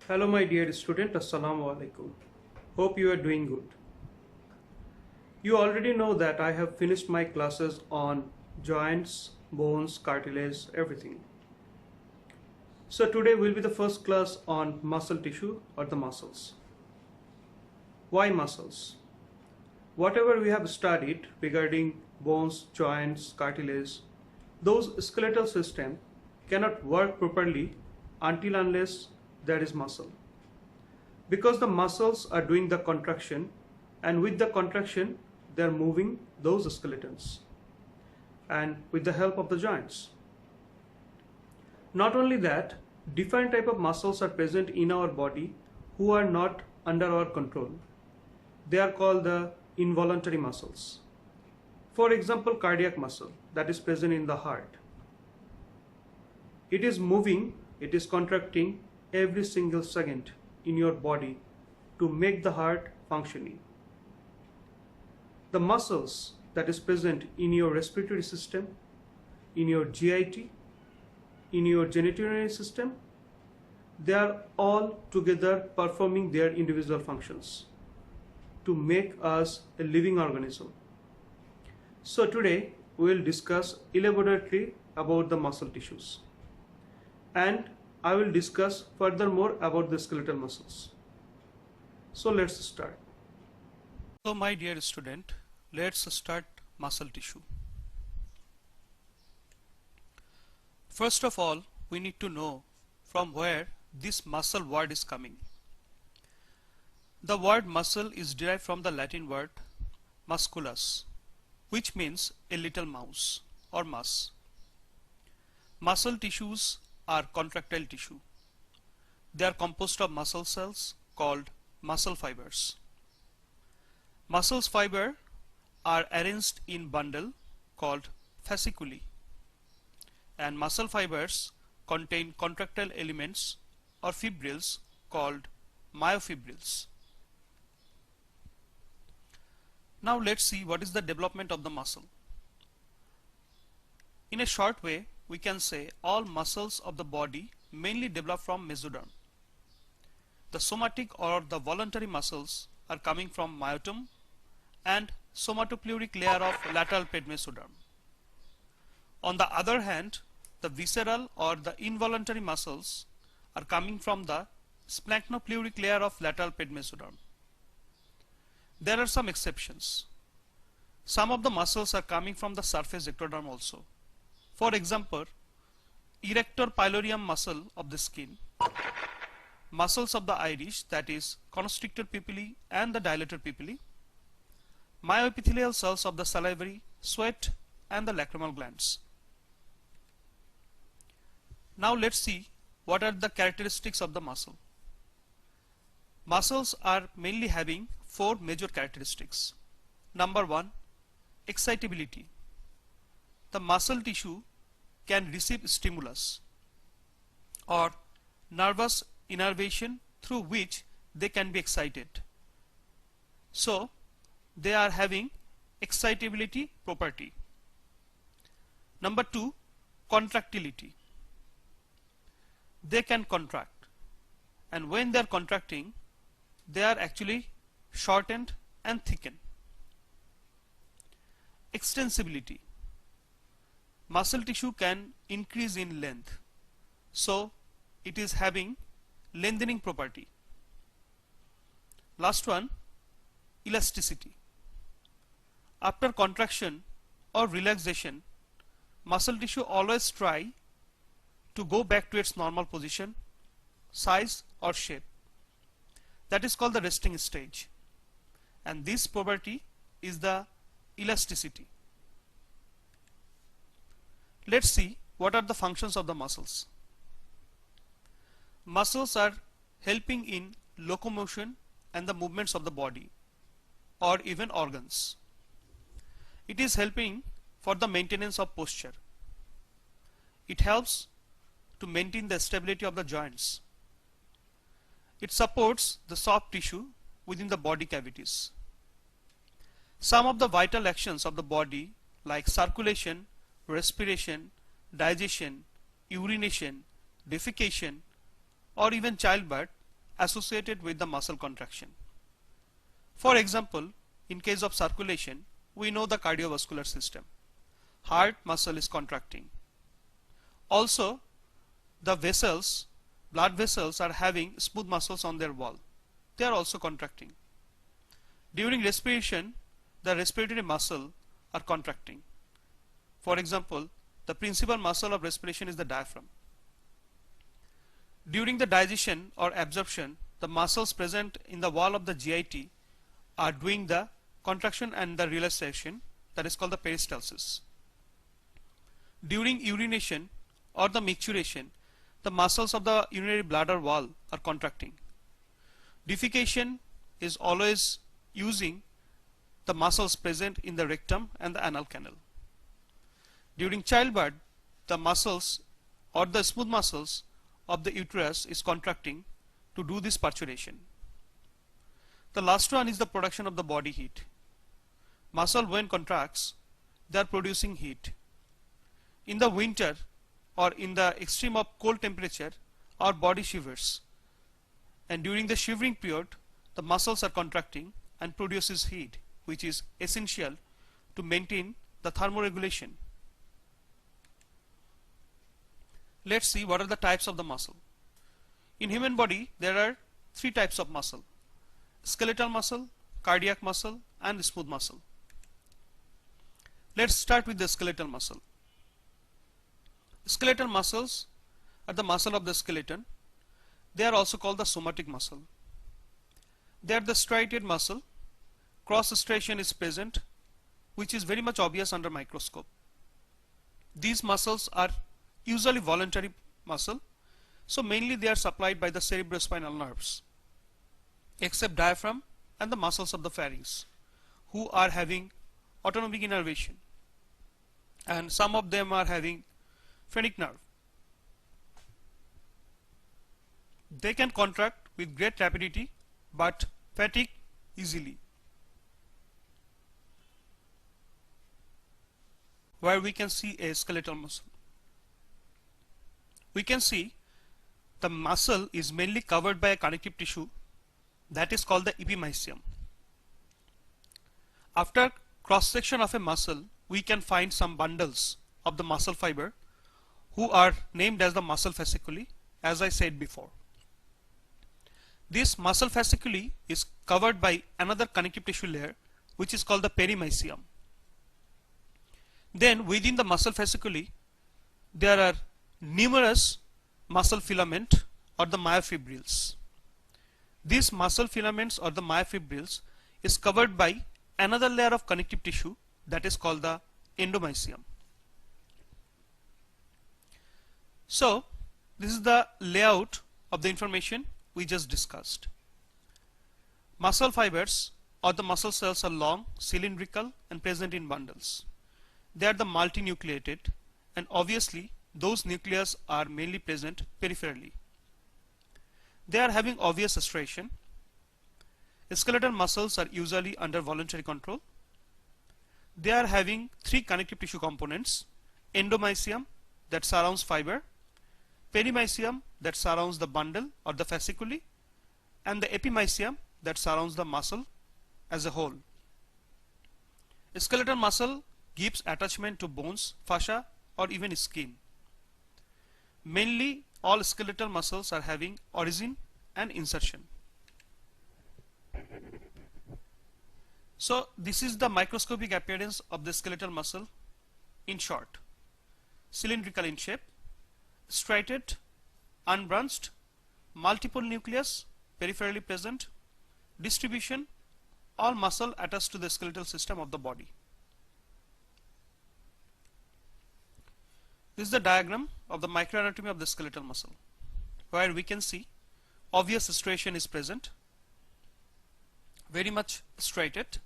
Hello, my dear student. Assalamu alaikum. Hope you are doing good. You already know that I have finished my classes on joints, bones, cartilage, everything. So today will be the first class on muscle tissue or the muscles. Why muscles? Whatever we have studied regarding bones, joints, cartilage, those skeletal system cannot work properly until unless there is muscle. Because the muscles are doing the contraction, and with the contraction they are moving those skeletons and with the help of the joints. Not only that, different type of muscles are present in our body who are not under our control. They are called the involuntary muscles. For example, cardiac muscle that is present in the heart. It is moving, it is contracting every single second in your body to make the heart functioning. The muscles that is present in your respiratory system, in your GIT, in your genitourinary system, they are all together performing their individual functions to make us a living organism. So today we will discuss elaborately about the muscle tissues, and I will discuss furthermore about the skeletal muscles. So let's start. So my dear student, let's start muscle tissue. First of all, we need to know from where this muscle word is coming. The word muscle is derived from the Latin word musculus, which means a little mouse or mus. Muscle tissues are contractile tissue. They are composed of muscle cells called muscle fibers. Muscle fibers are arranged in bundle called fasciculi, and muscle fibers contain contractile elements or fibrils called myofibrils. Now let's see what is the development of the muscle. In a short way, we can say all muscles of the body mainly develop from mesoderm. The somatic or the voluntary muscles are coming from myotum and somatopleuric layer of lateral pedmesoderm. On the other hand, the visceral or the involuntary muscles are coming from the splanchnopleural layer of lateral pedmesoderm. There are some exceptions. Some of the muscles are coming from the surface ectoderm also. For example, erector pylorium muscle of the skin, muscles of the iris, that is constrictor pupillae and the dilator pupillae, myoepithelial cells of the salivary, sweat and the lacrimal glands. Now let's see what are the characteristics of the muscle. Muscles are mainly having four major characteristics. Number one, excitability. The muscle tissue can receive stimulus or nervous innervation through which they can be excited. So they are having excitability property. Number two, contractility. They can contract, and when they are contracting, they are actually shortened and thickened. Extensibility. Muscle tissue can increase in length, so it is having lengthening property. Last one, elasticity. After contraction or relaxation, muscle tissue always try to go back to its normal position, size or shape. That is called the resting stage, and this property is the elasticity. Let's see what are the functions of the muscles. Muscles are helping in locomotion and the movements of the body or even organs. It is helping for the maintenance of posture. It helps to maintain the stability of the joints. It supports the soft tissue within the body cavities. Some of the vital actions of the body like circulation, respiration, digestion, urination, defecation or even childbirth associated with the muscle contraction. For example, in case of circulation, we know the cardiovascular system. Heart muscle is contracting. Also, the vessels, blood vessels are having smooth muscles on their wall. They are also contracting. During respiration, the respiratory muscle are contracting. For example, the principal muscle of respiration is the diaphragm. During the digestion or absorption, the muscles present in the wall of the GIT are doing the contraction and the relaxation, that is called the peristalsis. During urination or the micturition, the muscles of the urinary bladder wall are contracting. Defecation is always using the muscles present in the rectum and the anal canal. During childbirth, the muscles or the smooth muscles of the uterus is contracting to do this parturition. The last one is the production of the body heat. Muscle when contracts, they are producing heat. In the winter or in the extreme of cold temperature, our body shivers, and during the shivering period the muscles are contracting and produces heat, which is essential to maintain the thermoregulation. Let's see what are the types of the muscle. In human body there are three types of muscle: skeletal muscle, cardiac muscle, and smooth muscle. Let's start with the skeletal muscle. Skeletal muscles are the muscle of the skeleton. They are also called the somatic muscle. They are the striated muscle. Cross striation is present, which is very much obvious under microscope. These muscles are usually voluntary muscle, so mainly they are supplied by the cerebrospinal nerves, except diaphragm and the muscles of the pharynx, who are having autonomic innervation, and some of them are having phrenic nerve. They can contract with great rapidity but fatigue easily. Where we can see a skeletal muscle, we can see the muscle is mainly covered by a connective tissue that is called the epimysium. After cross section of a muscle, we can find some bundles of the muscle fiber who are named as the muscle fasciculi, as I said before. This muscle fasciculi is covered by another connective tissue layer which is called the perimysium. Then within the muscle fasciculi there are numerous muscle filament or the myofibrils. These muscle filaments or the myofibrils is covered by another layer of connective tissue that is called the endomysium. So this is the layout of the information we just discussed. Muscle fibers or the muscle cells are long, cylindrical, and present in bundles. They are the multinucleated, and obviously those nucleus are mainly present peripherally. They are having obvious striation. Skeletal muscles are usually under voluntary control. They are having three connective tissue components: endomysium that surrounds fiber, perimysium that surrounds the bundle or the fasciculi, and the epimysium that surrounds the muscle as a whole. A skeletal muscle gives attachment to bones, fascia, or even skin. Mainly all skeletal muscles are having origin and insertion. So this is the microscopic appearance of the skeletal muscle in short: cylindrical in shape, striated, unbranched, multiple nucleus, peripherally present, distribution, all muscle attached to the skeletal system of the body. This is the diagram of the microanatomy of the skeletal muscle, where we can see obvious striation is present, very much striated,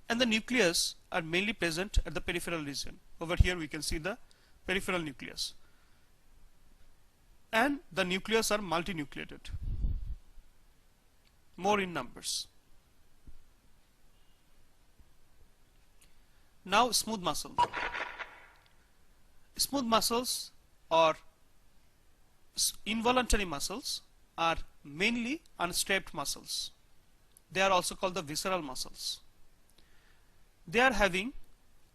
and the nucleus are mainly present at the peripheral region. Over here we can see the peripheral nucleus, and the nucleus are multinucleated, more in numbers. Now smooth muscle. Smooth muscles or involuntary muscles are mainly unstraped muscles. They are also called the visceral muscles. They are having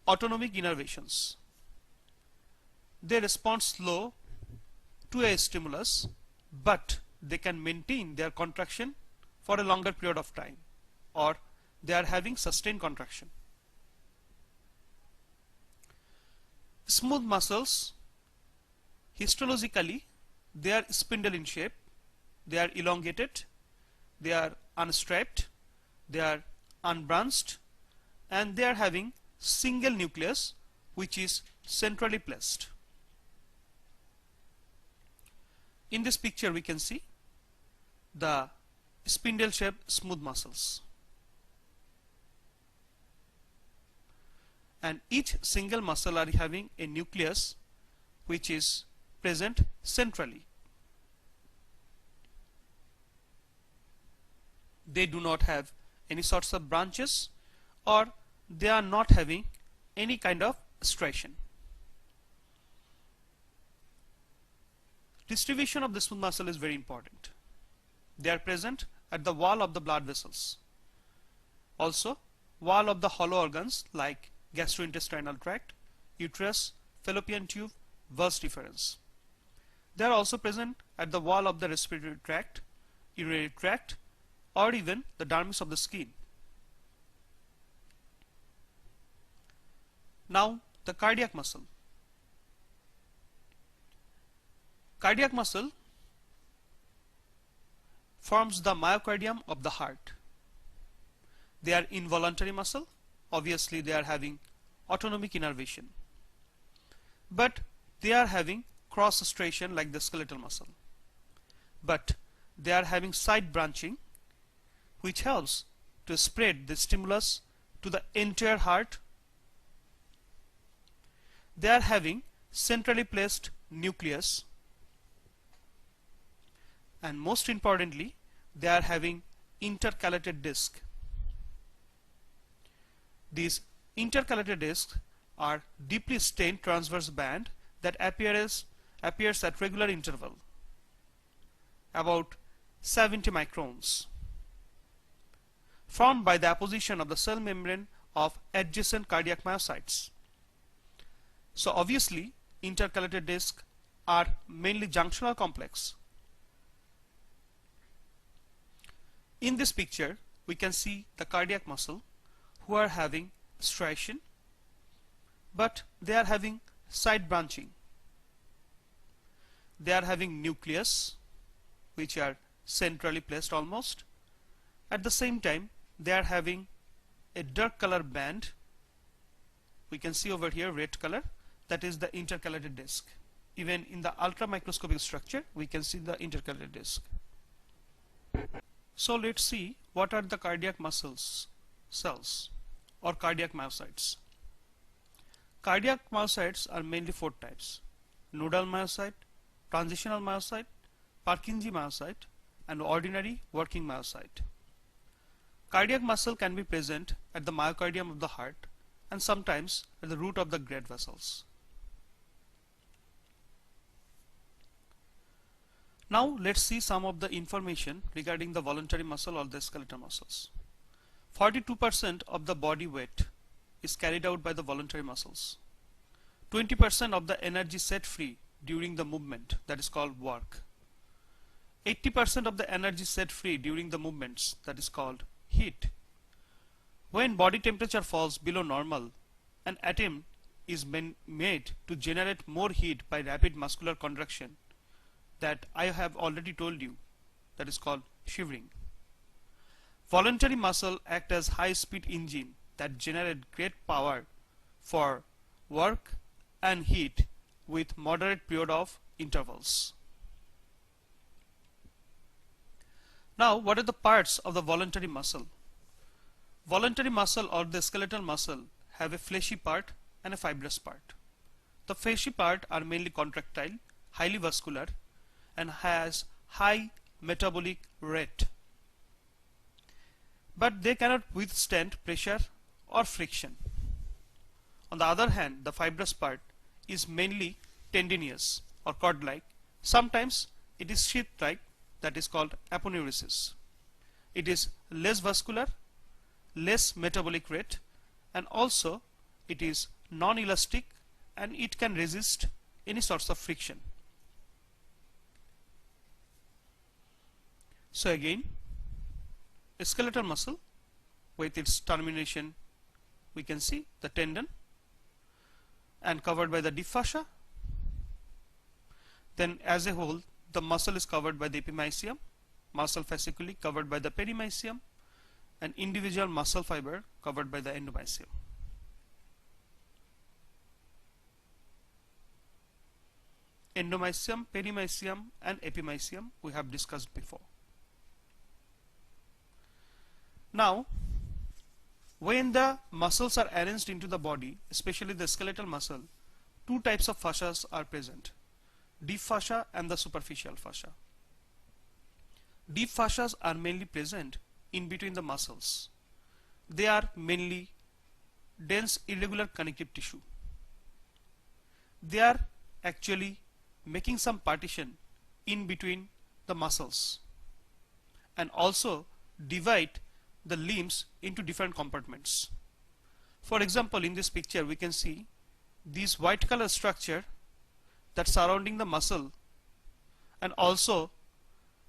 autonomic innervations. They respond slow to a stimulus, but they can maintain their contraction for a longer period of time, or they are having sustained contraction. Smooth muscles, histologically, they are spindle in shape, they are elongated, they are unstraped, they are unbranched, and they are having single nucleus which is centrally placed. In this picture we can see the spindle shaped smooth muscles, and each single muscle are having a nucleus which is present centrally. They do not have any sorts of branches, or they are not having any kind of striation. Distribution of the smooth muscle is very important. They are present at the wall of the blood vessels, also wall of the hollow organs like gastrointestinal tract, uterus, fallopian tube, vas deferens. They are also present at the wall of the respiratory tract, urinary tract, or even the dermis of the skin. Now the cardiac muscle. Cardiac muscle forms the myocardium of the heart. They are involuntary muscle. Obviously they are having autonomic innervation, but they are having cross striation like the skeletal muscle, but they are having side branching which helps to spread the stimulus to the entire heart. They are having centrally placed nucleus, and most importantly they are having intercalated disc. These intercalated discs are deeply stained transverse band that appears at regular interval, about 70 microns, formed by the apposition of the cell membrane of adjacent cardiac myocytes. So obviously intercalated discs are mainly junctional complex. In this picture we can see the cardiac muscle who are having striation, but they are having side branching. They are having nucleus which are centrally placed almost. At the same time they are having a dark color band. We can see over here red color, that is the intercalated disc. Even in the ultra microscopic structure we can see the intercalated disc. So let's see what are the cardiac muscles cells or cardiac myocytes. Cardiac myocytes are mainly four types: nodal myocyte, transitional myocyte, Purkinje myocyte, and ordinary working myocyte. Cardiac muscle can be present at the myocardium of the heart and sometimes at the root of the great vessels. Now let's see some of the information regarding the voluntary muscle or the skeletal muscles. 42% of the body weight is carried out by the voluntary muscles. 20% of the energy set free during the movement, that is called work. 80% of the energy set free during the movements, that is called heat. When body temperature falls below normal, an attempt is made to generate more heat by rapid muscular contraction that I have already told you, that is called shivering. Voluntary muscle act as high-speed engine that generate great power for work and heat with moderate period of intervals. Now what are the parts of the voluntary muscle? Voluntary muscle or the skeletal muscle have a fleshy part and a fibrous part. The fleshy part are mainly contractile, highly vascular, and has high metabolic rate, but they cannot withstand pressure or friction. On the other hand, the fibrous part is mainly tendinous or cord-like. Sometimes it is sheath-like, that is called aponeurosis. It is less vascular, less metabolic rate, and also it is non-elastic and it can resist any sorts of friction. So again, a skeletal muscle with its termination, we can see the tendon and covered by the deep fascia. Then as a whole, the muscle is covered by the epimysium, muscle fasciculi covered by the perimysium, and individual muscle fiber covered by the endomysium. Endomysium, perimysium and epimysium we have discussed before. Now, when the muscles are arranged into the body, especially the skeletal muscle, two types of fascias are present: deep fascia and the superficial fascia. Deep fascias are mainly present in between the muscles. They are mainly dense irregular connective tissue. They are actually making some partition in between the muscles and also divide the limbs into different compartments. For example, in this picture we can see this white color structure that surrounding the muscle and also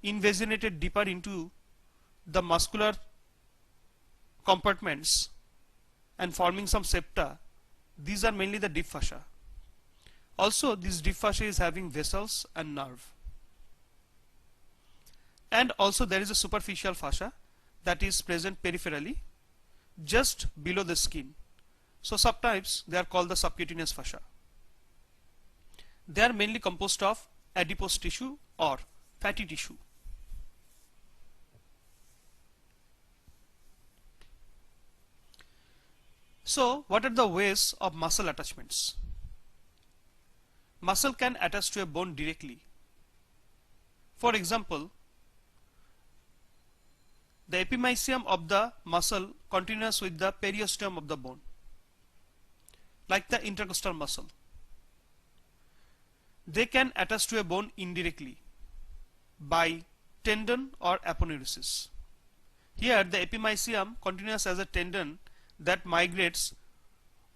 invaginated deeper into the muscular compartments and forming some septa. These are mainly the deep fascia. Also, this deep fascia is having vessels and nerve. And also there is a superficial fascia that is present peripherally just below the skin. So sometimes they are called the subcutaneous fascia. They are mainly composed of adipose tissue or fatty tissue. So what are the ways of muscle attachments? Muscle can attach to a bone directly. For example, the epimysium of the muscle continues with the periosteum of the bone, like the intercostal muscle. They can attach to a bone indirectly by tendon or aponeurosis. Here the epimysium continues as a tendon that migrates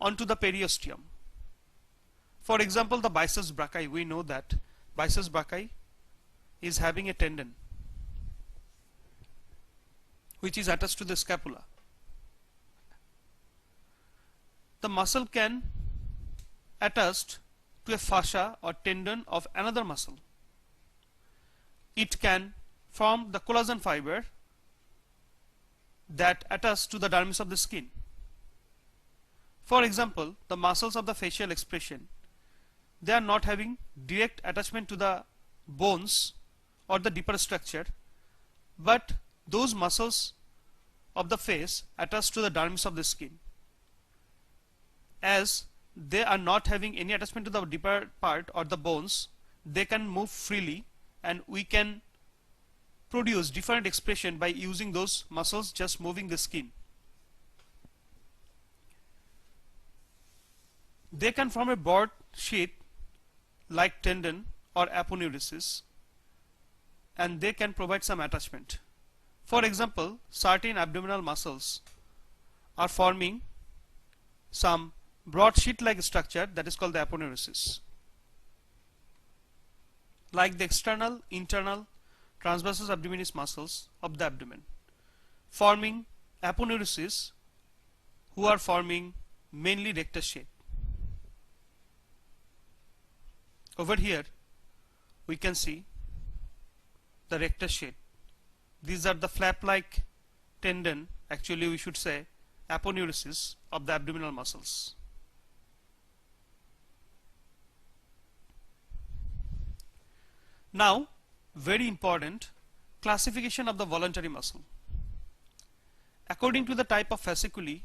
onto the periosteum. For example, the biceps brachii, we know that biceps brachii is having a tendon which is attached to the scapula. The muscle can attach to a fascia or tendon of another muscle. It can form the collagen fiber that attach to the dermis of the skin. For example, the muscles of the facial expression, they are not having direct attachment to the bones or the deeper structure, but those muscles of the face attach to the dermis of the skin. As they are not having any attachment to the deeper part or the bones, they can move freely and we can produce different expression by using those muscles just moving the skin. They can form a broad sheath like tendon or aponeurosis, and they can provide some attachment. For example, certain abdominal muscles are forming some broad sheath-like structure that is called the aponeurosis, like the external, internal, transversus abdominis muscles of the abdomen, forming aponeurosis, who are forming mainly rectus shape. Over here we can see the rectus shape. These are the flap-like tendon, actually we should say aponeurosis of the abdominal muscles. Now, very important, classification of the voluntary muscle. According to the type of fasciculi,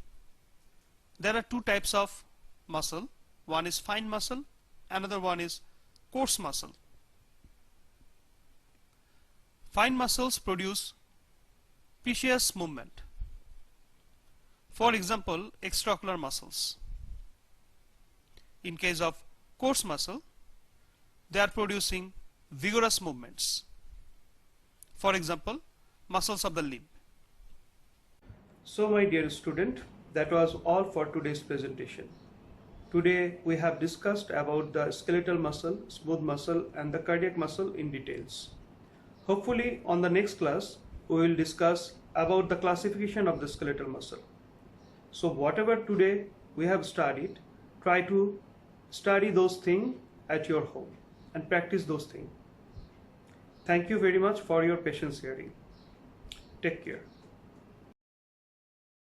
there are two types of muscle. One is fine muscle, another one is coarse muscle. Fine muscles produce precious movement. For example, extraocular muscles. In case of coarse muscle, they are producing vigorous movements. For example, muscles of the limb. So my dear student, that was all for today's presentation. Today we have discussed about the skeletal muscle, smooth muscle and the cardiac muscle in details. Hopefully on the next class we will discuss about the classification of the skeletal muscle. So whatever today we have studied, try to study those things at your home and practice those things. Thank you very much for your patience hearing. Take care.